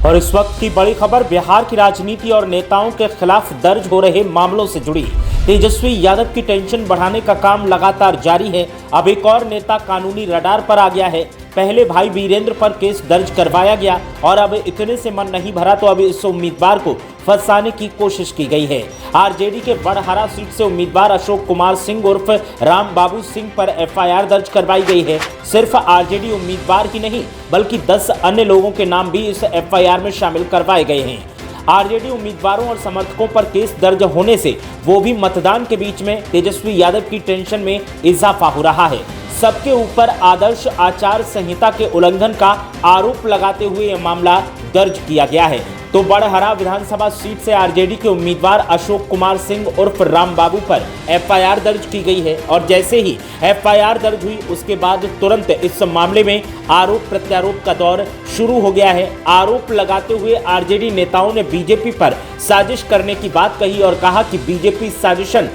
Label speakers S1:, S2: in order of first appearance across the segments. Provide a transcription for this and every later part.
S1: और इस वक्त की बड़ी खबर बिहार की राजनीति और नेताओं के खिलाफ दर्ज हो रहे मामलों से जुड़ी। तेजस्वी यादव की टेंशन बढ़ाने का काम लगातार जारी है। अब एक और नेता कानूनी रडार पर आ गया है। पहले भाई वीरेंद्र पर केस दर्ज करवाया गया और अब इतने से मन नहीं भरा तो अब इस उम्मीदवार को फंसाने की कोशिश की गई है। आरजेडी के बड़हरा सीट से उम्मीदवार अशोक कुमार सिंह उर्फ राम बाबू सिंह पर एफआईआर दर्ज करवाई गई है। सिर्फ आरजेडी उम्मीदवार ही नहीं बल्कि 10 अन्य लोगों के नाम भी इस एफआईआर में शामिल करवाए गए हैं। आरजेडी उम्मीदवारों और समर्थकों पर केस दर्ज होने से वो भी मतदान के बीच में तेजस्वी यादव की टेंशन में इजाफा हो रहा है। सबके ऊपर आदर्श आचार संहिता के उल्लंघन का आरोप लगाते हुए यह मामला दर्ज किया गया है। तो बड़हरा विधानसभा सीट से आरजेडी के उम्मीदवार अशोक कुमार सिंह उर्फ राम बाबू पर एफआईआर दर्ज की गई है और जैसे ही एफआईआर दर्ज हुई उसके बाद तुरंत इस मामले में आरोप प्रत्यारोप का दौर शुरू हो गया है। आरोप लगाते हुए आरजेडी नेताओं ने बीजेपी पर साजिश करने की बात कही और कहा कि बीजेपी साजिशन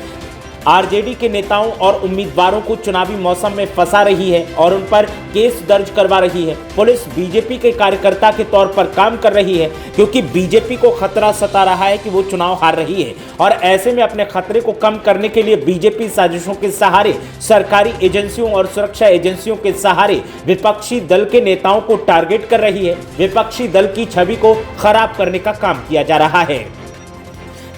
S1: आरजेडी के नेताओं और उम्मीदवारों को चुनावी मौसम में फंसा रही है और उन पर केस दर्ज करवा रही है। पुलिस बीजेपी के कार्यकर्ता के तौर पर काम कर रही है क्योंकि बीजेपी को खतरा सता रहा है कि वो चुनाव हार रही है और ऐसे में अपने खतरे को कम करने के लिए बीजेपी साजिशों के सहारे, सरकारी एजेंसियों और सुरक्षा एजेंसियों के सहारे विपक्षी दल के नेताओं को टारगेट कर रही है। विपक्षी दल की छवि को खराब करने का काम किया जा रहा है।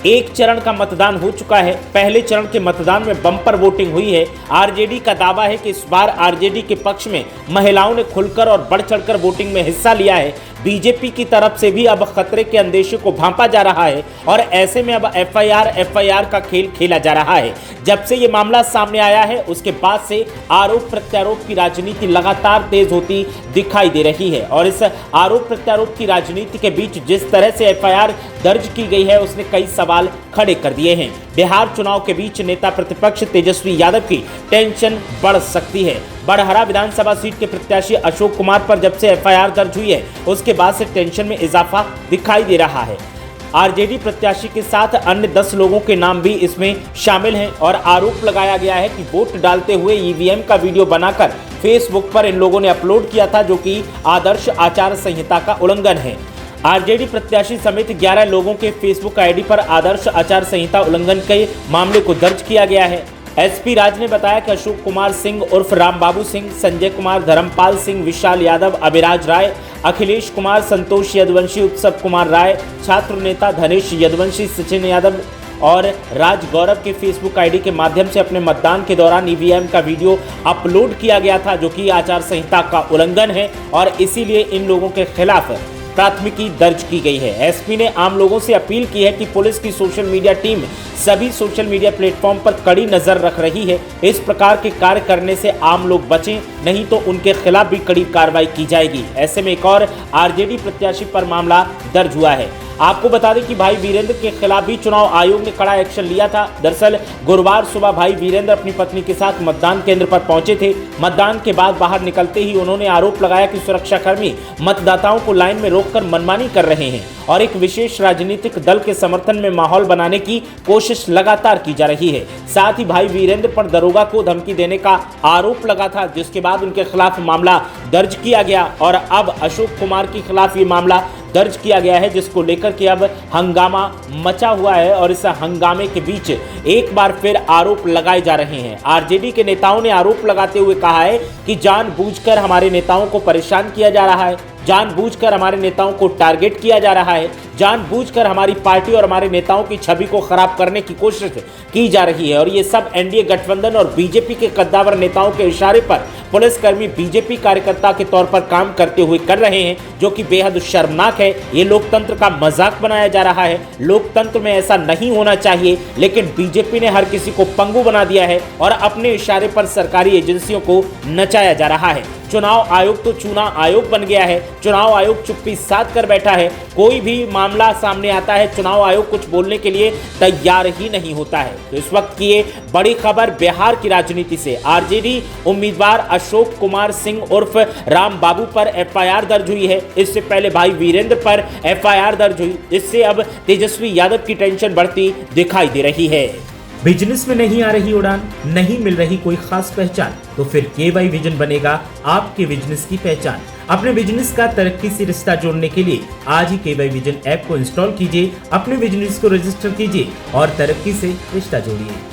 S1: एक चरण का मतदान हो चुका है। पहले चरण के मतदान में बम्पर वोटिंग हुई है। आरजेडी का दावा है कि इस बार आरजेडी के पक्ष में महिलाओं ने खुलकर और बढ़ चढ़कर वोटिंग में हिस्सा लिया है। बीजेपी की तरफ से भी अब खतरे के अंदेशे को भांपा जा रहा है और ऐसे में अब एफआईआर का खेल खेला जा रहा है। जब से ये मामला सामने आया है उसके बाद से आरोप प्रत्यारोप की राजनीति लगातार तेज होती दिखाई दे रही है और इस आरोप प्रत्यारोप की राजनीति के बीच जिस तरह से एफआईआर दर्ज की गई है उसने कई सवाल खड़े कर दिए हैं। बिहार चुनाव के बीच नेता प्रतिपक्ष तेजस्वी यादव की टेंशन बढ़ सकती है। बड़हरा विधानसभा सीट के प्रत्याशी अशोक कुमार पर जब से एफआईआर दर्ज हुई है उसके बाद से टेंशन में इजाफा दिखाई दे रहा है। आरजेडी प्रत्याशी के साथ अन्य 10 लोगों के नाम भी इसमें शामिल हैं और आरोप लगाया गया है कि वोट डालते हुए ईवीएम का वीडियो बनाकर फेसबुक पर इन लोगों ने अपलोड किया था, जो कि आदर्श आचार संहिता का उल्लंघन है। आरजेडी प्रत्याशी समेत 11 लोगों के फेसबुक आईडी पर आदर्श आचार संहिता उल्लंघन के मामले को दर्ज किया गया है। एसपी राज ने बताया कि अशोक कुमार सिंह उर्फ राम बाबू सिंह, संजय कुमार, धर्मपाल सिंह, विशाल यादव, अभिराज राय, अखिलेश कुमार, संतोष यदुवंशी, उत्सव कुमार राय, छात्र नेता धनेश यदुवंशी, सचिन यादव और राज गौरव के फेसबुक आईडी के माध्यम से अपने मतदान के दौरान ईवीएम का वीडियो अपलोड किया गया था, जो कि आचार संहिता का उल्लंघन है और इसीलिए इन लोगों के खिलाफ प्राथमिकी दर्ज की गई है। एसपी ने आम लोगों से अपील की है कि पुलिस की सोशल मीडिया टीम सभी सोशल मीडिया प्लेटफॉर्म पर कड़ी नजर रख रही है। इस प्रकार के कार्य करने से आम लोग बचें, नहीं तो उनके खिलाफ भी कड़ी कार्रवाई की जाएगी। ऐसे में एक और आरजेडी प्रत्याशी पर मामला दर्ज हुआ है। आपको बता दें कि भाई वीरेंद्र के खिलाफ भी चुनाव आयोग ने कड़ा एक्शन लिया था। दरअसल गुरुवार सुबह भाई वीरेंद्र अपनी पत्नी के साथ मतदान केंद्र पर पहुंचे थे। मतदान के बाद बाहर निकलते ही उन्होंने आरोप लगाया कि सुरक्षाकर्मी मतदाताओं को लाइन में रोककर मनमानी कर रहे हैं और एक विशेष राजनीतिक दल के समर्थन में माहौल बनाने की कोशिश लगातार की जा रही है। साथ ही भाई वीरेंद्र पर दरोगा को धमकी देने का आरोप लगा था, जिसके बाद उनके खिलाफ मामला दर्ज किया गया और अब अशोक कुमार के खिलाफ ये मामला दर्ज किया गया है, जिसको लेकर के अब हंगामा मचा हुआ है और इस हंगामे के बीच एक बार फिर आरोप लगाए जा रहे हैं। आरजेडी के नेताओं ने आरोप लगाते हुए कहा है कि जानबूझकर हमारे नेताओं को परेशान किया जा रहा है, जानबूझकर हमारे नेताओं को टारगेट किया जा रहा है, जानबूझकर हमारी पार्टी और हमारे नेताओं की छवि को खराब करने की कोशिश की जा रही है और ये सब एनडीए गठबंधन और बीजेपी के कद्दावर नेताओं के इशारे पर पुलिसकर्मी बीजेपी कार्यकर्ता के तौर पर काम करते हुए कर रहे हैं, जो कि बेहद शर्मनाक है। ये लोकतंत्र का मजाक बनाया जा रहा है। लोकतंत्र में ऐसा नहीं होना चाहिए, लेकिन बीजेपी ने हर किसी को पंगु बना दिया है और अपने इशारे पर सरकारी एजेंसियों को नचाया जा रहा है। चुनाव आयोग तो चूना आयोग बन गया है। चुनाव आयोग चुप्पी साध कर बैठा है। कोई भी मामला सामने आता है, चुनाव आयोग कुछ बोलने के लिए तैयार ही नहीं होता है। तो इस वक्त की ये बड़ी खबर बिहार की राजनीति से। आरजेडी उम्मीदवार अशोक कुमार सिंह उर्फ राम बाबू पर एफआईआर दर्ज हुई है। इससे पहले भाई वीरेंद्र पर एफआईआर दर्ज हुई। इससे अब तेजस्वी यादव की टेंशन बढ़ती दिखाई दे रही है। बिजनेस में नहीं आ रही उड़ान, नहीं मिल रही कोई खास पहचान, तो फिर KY विजन बनेगा आपके बिजनेस की पहचान। अपने बिजनेस का तरक्की से रिश्ता जोड़ने के लिए आज ही KY विजन ऐप को इंस्टॉल कीजिए, अपने बिजनेस को रजिस्टर कीजिए और तरक्की से रिश्ता जोड़िए।